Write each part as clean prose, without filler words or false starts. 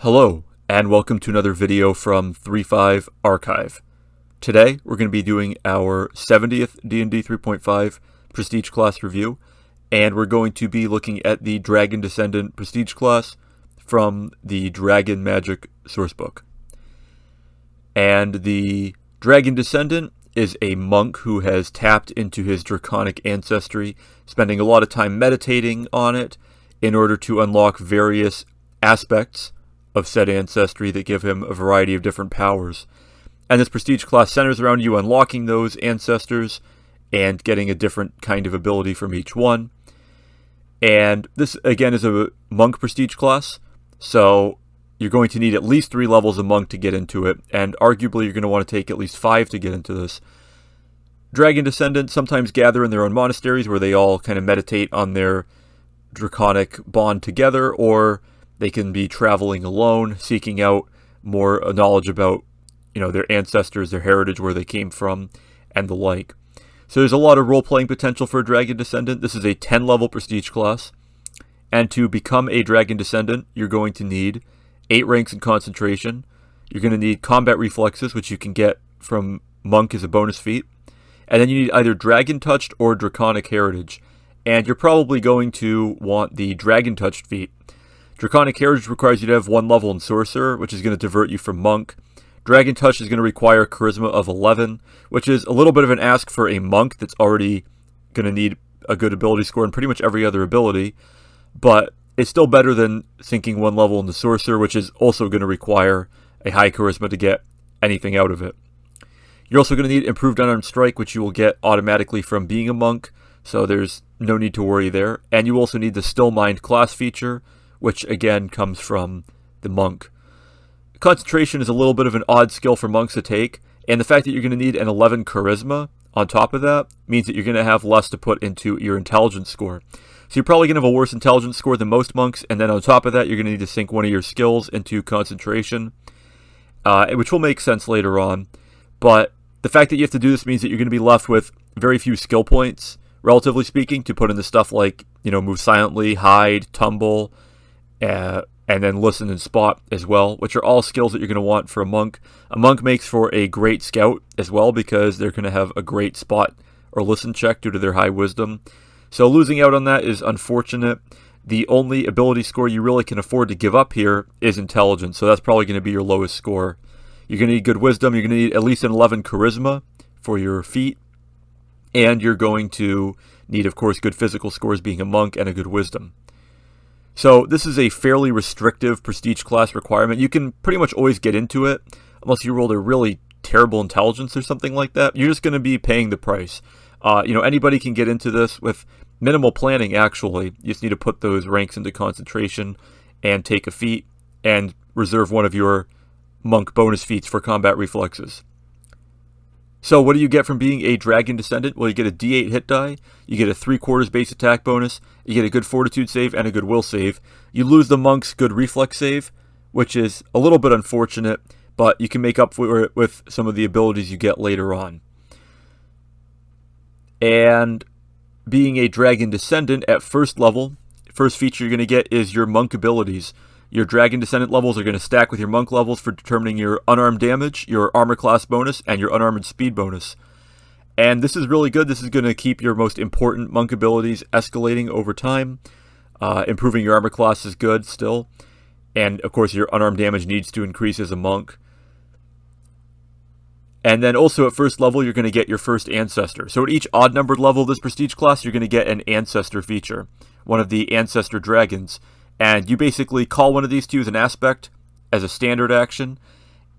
Hello, and welcome to another video from 3.5 Archive. Today, we're going to be doing our 70th D&D 3.5 Prestige class review, and we're going to be looking at the Dragon Descendant Prestige class from the Dragon Magic sourcebook. And the Dragon Descendant is a monk who has tapped into his draconic ancestry, spending a lot of time meditating on it in order to unlock various aspects of said ancestry that give him a variety of different powers. And this prestige class centers around you unlocking those ancestors and getting a different kind of ability from each one. And this, again, is a monk prestige class, so you're going to need at least 3 levels of monk to get into it, and arguably you're going to want to take at least 5 to get into this. Dragon Descendants sometimes gather in their own monasteries where they all kind of meditate on their draconic bond together, or they can be traveling alone, seeking out more knowledge about, their ancestors, their heritage, where they came from, and the like. So there's a lot of role-playing potential for a Dragon Descendant. This is a 10-level prestige class. And to become a Dragon Descendant, you're going to need 8 ranks in concentration. You're going to need combat reflexes, which you can get from Monk as a bonus feat. And then you need either Dragon Touched or Draconic Heritage. And you're probably going to want the Dragon Touched feat. Draconic Heritage requires you to have 1 level in Sorcerer, which is going to divert you from Monk. Dragon Touch is going to require Charisma of 11, which is a little bit of an ask for a Monk that's already going to need a good ability score in pretty much every other ability. But it's still better than sinking 1 level in the Sorcerer, which is also going to require a high Charisma to get anything out of it. You're also going to need Improved Unarmed Strike, which you will get automatically from being a Monk, so there's no need to worry there. And you also need the Still Mind class feature, which again comes from the Monk. Concentration is a little bit of an odd skill for monks to take, and the fact that you're going to need an 11 charisma on top of that means that you're going to have less to put into your intelligence score. So you're probably going to have a worse intelligence score than most monks, and then on top of that you're going to need to sink one of your skills into concentration, which will make sense later on. But the fact that you have to do this means that you're going to be left with very few skill points, relatively speaking, to put into stuff like, move silently, hide, tumble, and then listen and spot as well, which are all skills that you're going to want for a monk. A monk makes for a great scout as well because they're going to have a great spot or listen check due to their high wisdom. So losing out on that is unfortunate. The only ability score you really can afford to give up here is intelligence, so that's probably going to be your lowest score. You're going to need good wisdom, you're going to need at least an 11 charisma for your feat, and you're going to need, of course, good physical scores being a monk and a good wisdom. So this is a fairly restrictive prestige class requirement. You can pretty much always get into it, unless you rolled a really terrible intelligence or something like that. You're just going to be paying the price. Anybody can get into this with minimal planning, actually. You just need to put those ranks into concentration and take a feat and reserve one of your monk bonus feats for combat reflexes. So what do you get from being a Dragon Descendant? Well, you get a D8 hit die, you get a 3/4 base attack bonus, you get a good Fortitude save and a good Will save. You lose the Monk's good Reflex save, which is a little bit unfortunate, but you can make up for it with some of the abilities you get later on. And being a Dragon Descendant at first level, first feature you're going to get is your Monk abilities. Your Dragon Descendant levels are going to stack with your Monk levels for determining your unarmed damage, your armor class bonus, and your unarmored speed bonus. And this is really good. This is going to keep your most important Monk abilities escalating over time. Improving your armor class is good still. And, of course, your unarmed damage needs to increase as a Monk. And then also at first level, you're going to get your first Ancestor. So at each odd-numbered level of this Prestige class, you're going to get an Ancestor feature, one of the Ancestor Dragons. And you basically call one of these to as an aspect as a standard action.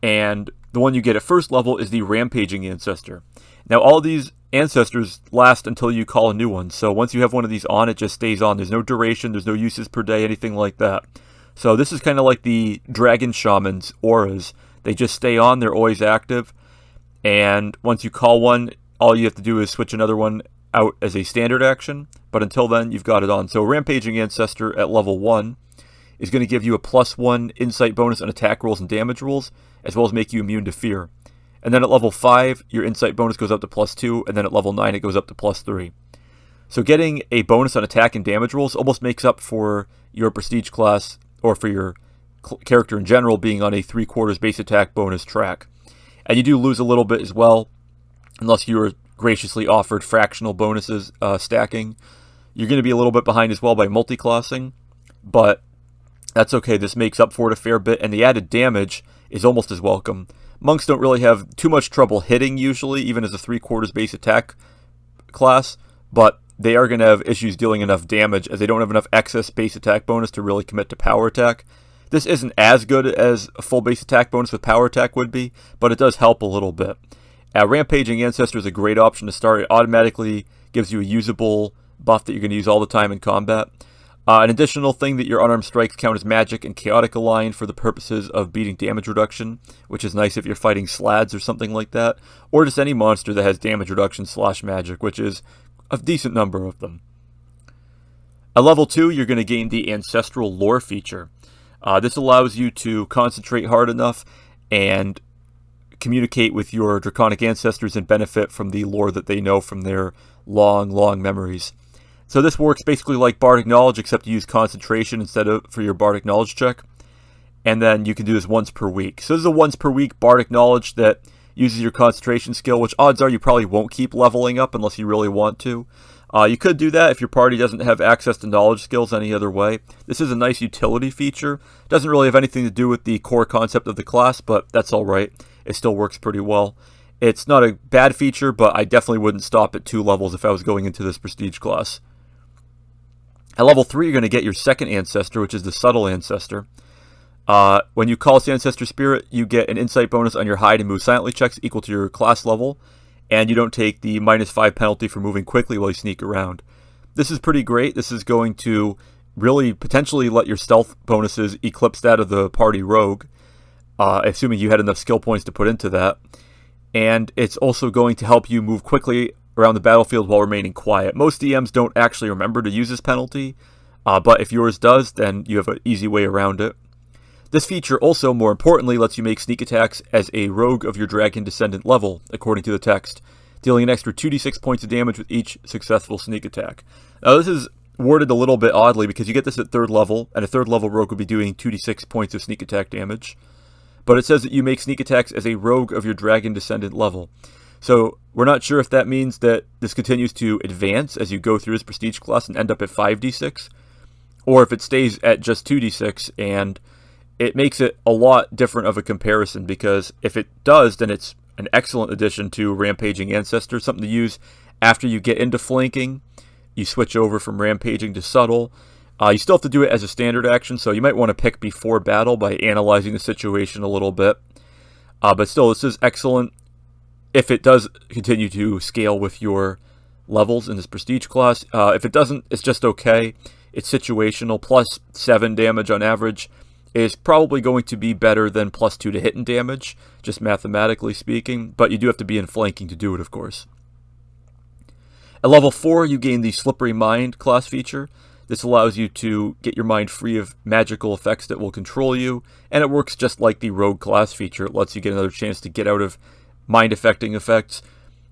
And the one you get at first level is the Rampaging Ancestor. Now, all these Ancestors last until you call a new one. So once you have one of these on, it just stays on. There's no duration, there's no uses per day, anything like that. So this is kind of like the Dragon Shaman's auras. They just stay on, they're always active. And once you call one, all you have to do is switch another one out as a standard action, but until then you've got it on. So Rampaging Ancestor at level 1 is going to give you a +1 insight bonus on attack rolls and damage rolls, as well as make you immune to fear. And then at level 5 your insight bonus goes up to +2, and then at level 9 it goes up to +3. So getting a bonus on attack and damage rolls almost makes up for your prestige class, or for your character in general being on a 3/4 base attack bonus track. And you do lose a little bit as well, unless you are graciously offered fractional bonuses stacking. You're going to be a little bit behind as well by multi-classing, but that's okay. This makes up for it a fair bit, and the added damage is almost as welcome. Monks don't really have too much trouble hitting usually, even as a 3/4 base attack class, but they are going to have issues dealing enough damage as they don't have enough excess base attack bonus to really commit to power attack. This isn't as good as a full base attack bonus with power attack would be, but it does help a little bit. Rampaging Ancestor is a great option to start. It automatically gives you a usable buff that you're going to use all the time in combat. An additional thing that your unarmed strikes count as magic and chaotic aligned for the purposes of beating damage reduction, which is nice if you're fighting slads or something like that, or just any monster that has damage reduction / magic, which is a decent number of them. At level 2, you're going to gain the Ancestral Lore feature. This allows you to concentrate hard enough and communicate with your draconic ancestors and benefit from the lore that they know from their long memories. So this works basically like Bardic Knowledge, except you use concentration instead of for your Bardic Knowledge check. And then you can do this once per week. So this is a once per week Bardic Knowledge that uses your concentration skill, which odds are you probably won't keep leveling up unless you really want to. You could do that if your party doesn't have access to knowledge skills any other way. This is a nice utility feature. Doesn't really have anything to do with the core concept of the class, but that's alright. It still works pretty well. It's not a bad feature, but I definitely wouldn't stop at 2 levels if I was going into this prestige class. At level 3, you're going to get your second ancestor, which is the Subtle Ancestor. When you call this Ancestor Spirit, you get an insight bonus on your hide and move silently checks equal to your class level, and you don't take the -5 penalty for moving quickly while you sneak around. This is pretty great. This is going to really potentially let your stealth bonuses eclipse that of the party rogue, assuming you had enough skill points to put into that. And it's also going to help you move quickly around the battlefield while remaining quiet. Most DMs don't actually remember to use this penalty, but if yours does, then you have an easy way around it. This feature also, more importantly, lets you make sneak attacks as a rogue of your Dragon Descendant level, according to the text, dealing an extra 2d6 points of damage with each successful sneak attack. Now this is worded a little bit oddly because you get this at 3rd level, and a 3rd level rogue would be doing 2d6 points of sneak attack damage. But it says that you make sneak attacks as a rogue of your Dragon Descendant level. So we're not sure if that means that this continues to advance as you go through this prestige class and end up at 5d6, or if it stays at just 2d6, and it makes it a lot different of a comparison, because if it does, then it's an excellent addition to Rampaging Ancestor, something to use after you get into flanking. You switch over from Rampaging to Subtle. You still have to do it as a standard action, so you might want to pick before battle by analyzing the situation a little bit. But still, this is excellent if it does continue to scale with your levels in this prestige class. If it doesn't, it's just okay. It's situational. +7 damage on average is probably going to be better than +2 to hit and damage, just mathematically speaking, but you do have to be in flanking to do it, of course. At level 4, you gain the Slippery Mind class feature. This allows you to get your mind free of magical effects that will control you, and it works just like the Rogue class feature. It lets you get another chance to get out of mind-affecting effects.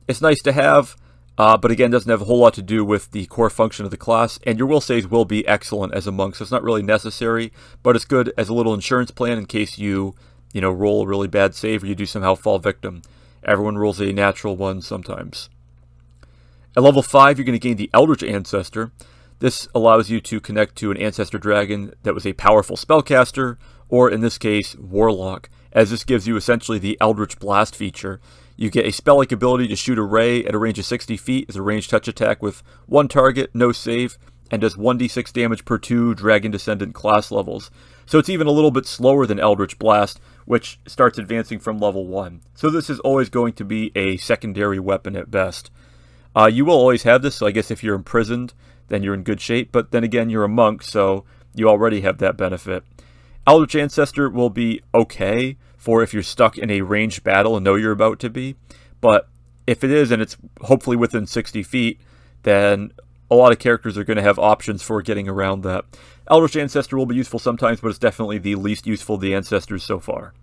It's nice to have, but again, doesn't have a whole lot to do with the core function of the class, and your will saves will be excellent as a monk, so it's not really necessary, but it's good as a little insurance plan in case you roll a really bad save or you do somehow fall victim. Everyone rolls a natural one sometimes. At level 5, you're going to gain the Eldritch Ancestor. This allows you to connect to an Ancestor Dragon that was a powerful spellcaster, or in this case, Warlock, as this gives you essentially the Eldritch Blast feature. You get a spell-like ability to shoot a ray at a range of 60 feet as a ranged touch attack with 1 target, no save, and does 1d6 damage per 2 Dragon Descendant class levels. So it's even a little bit slower than Eldritch Blast, which starts advancing from level 1. So this is always going to be a secondary weapon at best. You will always have this, so I guess if you're imprisoned, then you're in good shape, but then again, you're a monk, so you already have that benefit. Eldritch Ancestor will be okay for if you're stuck in a ranged battle and know you're about to be, but if it is and it's hopefully within 60 feet, then a lot of characters are going to have options for getting around that. Eldritch Ancestor will be useful sometimes, but it's definitely the least useful of the Ancestors so far.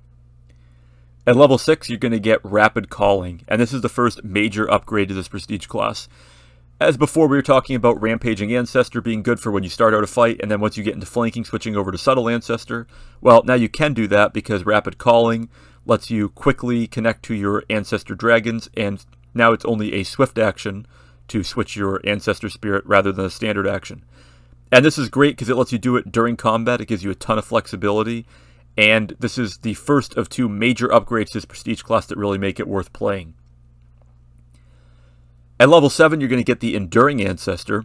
At level 6, you're going to get Rapid Calling, and this is the first major upgrade to this prestige class. As before, we were talking about Rampaging Ancestor being good for when you start out a fight, and then once you get into flanking, switching over to Subtle Ancestor. Well, now you can do that because Rapid Calling lets you quickly connect to your Ancestor Dragons, and now it's only a swift action to switch your Ancestor Spirit rather than a standard action. And this is great because it lets you do it during combat. It gives you a ton of flexibility, and this is the first of two major upgrades to this Prestige class that really make it worth playing. At level 7, you're going to get the Enduring Ancestor.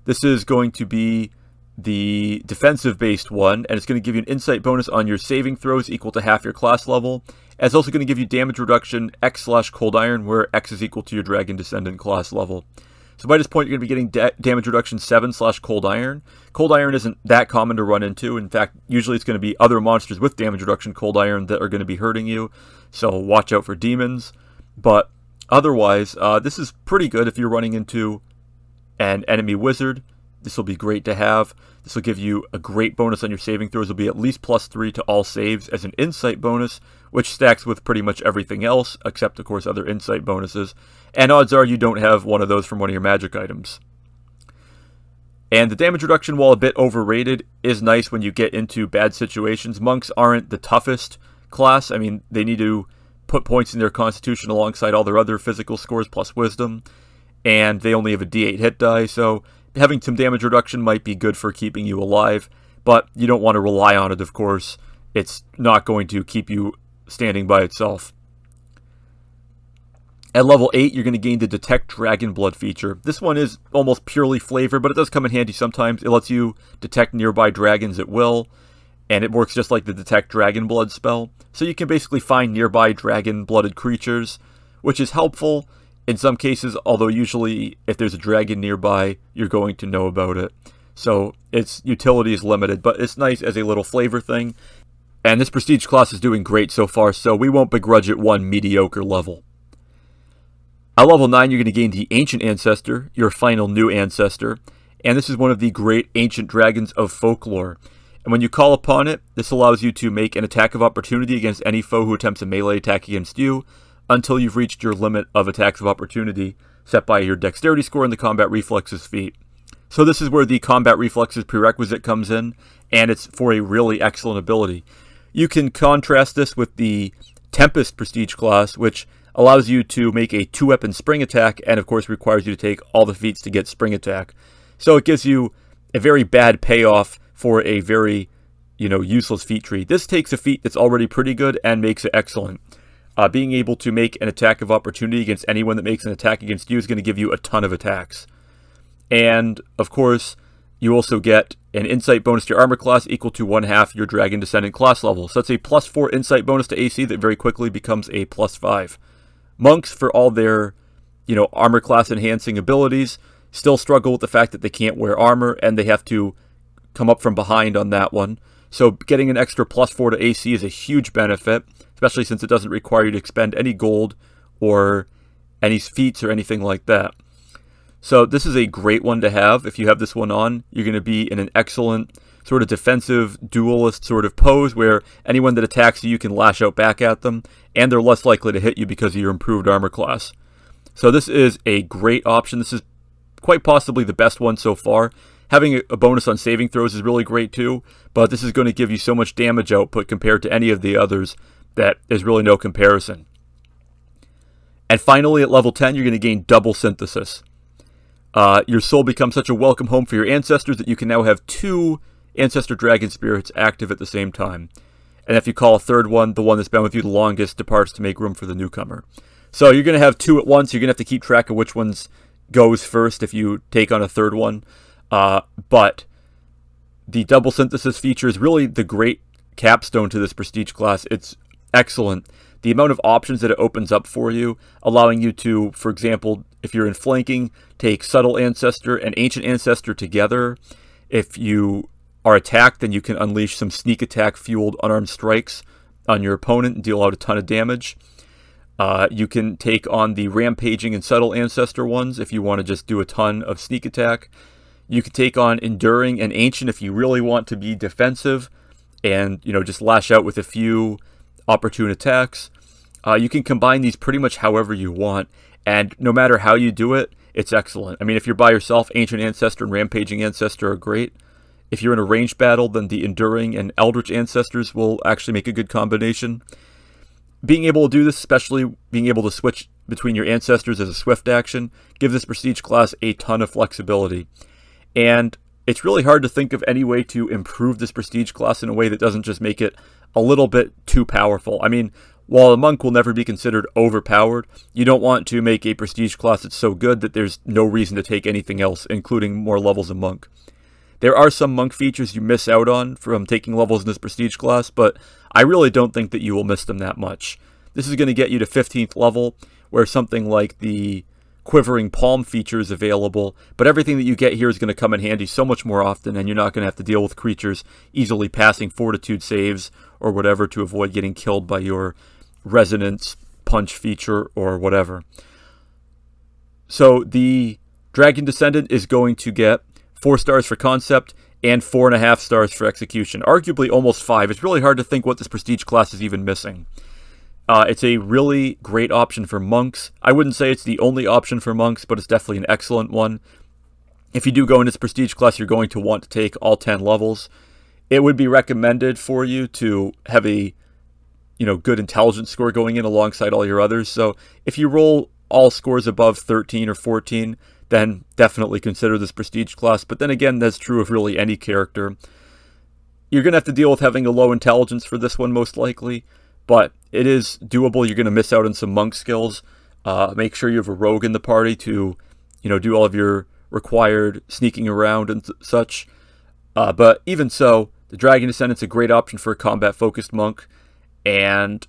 This is going to be the defensive-based one, and it's going to give you an insight bonus on your saving throws equal to half your class level. And it's also going to give you damage reduction X/Cold Iron, where X is equal to your Dragon Descendant class level. So by this point, you're going to be getting damage reduction 7/Cold Iron. Cold Iron isn't that common to run into. In fact, usually it's going to be other monsters with damage reduction Cold Iron that are going to be hurting you. So watch out for demons. But otherwise, this is pretty good if you're running into an enemy wizard. This will be great to have. This will give you a great bonus on your saving throws. It'll be at least +3 to all saves as an insight bonus, which stacks with pretty much everything else, except, of course, other insight bonuses. And odds are you don't have one of those from one of your magic items. And the damage reduction, while a bit overrated, is nice when you get into bad situations. Monks aren't the toughest class. I mean, they need to put points in their constitution alongside all their other physical scores plus wisdom, and they only have a d8 hit die, so having some damage reduction might be good for keeping you alive, but you don't want to rely on it, of course. It's not going to keep you standing by itself. At level 8, you're going to gain the Detect Dragon Blood feature. This one is almost purely flavor, but it does come in handy sometimes. It lets you detect nearby dragons at will, and it works just like the Detect Dragon Blood spell. So you can basically find nearby dragon-blooded creatures, which is helpful in some cases, although usually if there's a dragon nearby, you're going to know about it. So its utility is limited, but it's nice as a little flavor thing. And this Prestige class is doing great so far, so we won't begrudge it one mediocre level. At level 9, you're going to gain the Ancient Ancestor, your final new ancestor. And this is one of the great ancient dragons of folklore. And when you call upon it, this allows you to make an attack of opportunity against any foe who attempts a melee attack against you, until you've reached your limit of attacks of opportunity set by your dexterity score and the combat reflexes feat. So this is where the combat reflexes prerequisite comes in, and it's for a really excellent ability. You can contrast this with the Tempest Prestige class, which allows you to make a 2-weapon spring attack, and of course requires you to take all the feats to get spring attack. So it gives you a very bad payoff for a very, useless feat tree. This takes a feat that's already pretty good and makes it excellent. Being able to make an attack of opportunity against anyone that makes an attack against you is going to give you a ton of attacks. And, of course, you also get an insight bonus to your armor class equal to 1/2 your Dragon Descendant class level. So that's a +4 insight bonus to AC that very quickly becomes a +5. Monks, for all their, armor class enhancing abilities, still struggle with the fact that they can't wear armor, and they have to come up from behind on that one. So getting an extra +4 to AC is a huge benefit, especially since it doesn't require you to expend any gold or any feats or anything like that. So this is a great one to have. If you have this one on, you're going to be in an excellent sort of defensive duelist sort of pose where anyone that attacks you, you can lash out back at them, and they're less likely to hit you because of your improved armor class. So this is a great option. This is quite possibly the best one so far. Having a bonus on saving throws is really great too, but this is going to give you so much damage output compared to any of the others that there's really no comparison. And finally, at level 10, you're going to gain Double Synthesis. Your soul becomes such a welcome home for your ancestors that you can now have 2 Ancestor Dragon Spirits active at the same time. And if you call a third one, the one that's been with you the longest departs to make room for the newcomer. So you're going to have 2 at once. You're going to have to keep track of which ones goes first if you take on a third one. But the Double Synthesis feature is really the great capstone to this Prestige class. It's excellent. The amount of options that it opens up for you, allowing you to, for example, if you're in flanking, take Subtle Ancestor and Ancient Ancestor together. If you are attacked, then you can unleash some sneak attack fueled unarmed strikes on your opponent and deal out a ton of damage. You can take on the Rampaging and Subtle Ancestor ones if you want to just do a ton of sneak attack. You can take on Enduring and Ancient if you really want to be defensive and, just lash out with a few opportune attacks. You can combine these pretty much however you want, and no matter how you do it, it's excellent. I mean, if you're by yourself, Ancient Ancestor and Rampaging Ancestor are great. If you're in a ranged battle, then the Enduring and Eldritch Ancestors will actually make a good combination. Being able to do this, especially being able to switch between your ancestors as a swift action, gives this prestige class a ton of flexibility. And it's really hard to think of any way to improve this prestige class in a way that doesn't just make it a little bit too powerful. I mean, while a monk will never be considered overpowered, you don't want to make a prestige class that's so good that there's no reason to take anything else, including more levels of monk. There are some monk features you miss out on from taking levels in this prestige class, but I really don't think that you will miss them that much. This is going to get you to 15th level, where something like the Quivering Palm feature is available, but everything that you get here is going to come in handy so much more often, and you're not going to have to deal with creatures easily passing fortitude saves or whatever to avoid getting killed by your resonance punch feature or whatever. So the Dragon Descendant is going to get 4 stars for concept and 4.5 stars for execution. Arguably almost 5. It's really hard to think what this prestige class is even missing. It's a really great option for monks. I wouldn't say it's the only option for monks, but it's definitely an excellent one. If you do go into this prestige class, you're going to want to take all 10 levels. It would be recommended for you to have a good intelligence score going in alongside all your others. So if you roll all scores above 13 or 14, then definitely consider this prestige class. But then again, that's true of really any character. You're going to have to deal with having a low intelligence for this one most likely, but it is doable. You're going to miss out on some monk skills. Make sure you have a rogue in the party to, do all of your required sneaking around and such. But even so, the Dragon Descendant's a great option for a combat-focused monk, and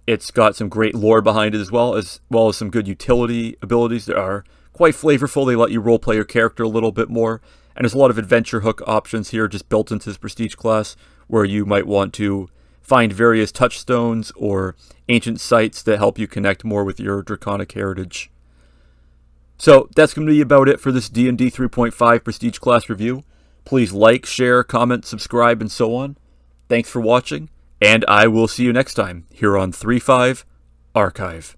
it's got some great lore behind it as well as some good utility abilities that are quite flavorful. They let you roleplay your character a little bit more, and there's a lot of adventure hook options here just built into this prestige class, where you might want to find various touchstones or ancient sites that help you connect more with your draconic heritage. So that's going to be about it for this D&D 3.5 prestige class review. Please like, share, comment, subscribe, and so on. Thanks for watching, and I will see you next time here on 3.5 Archive.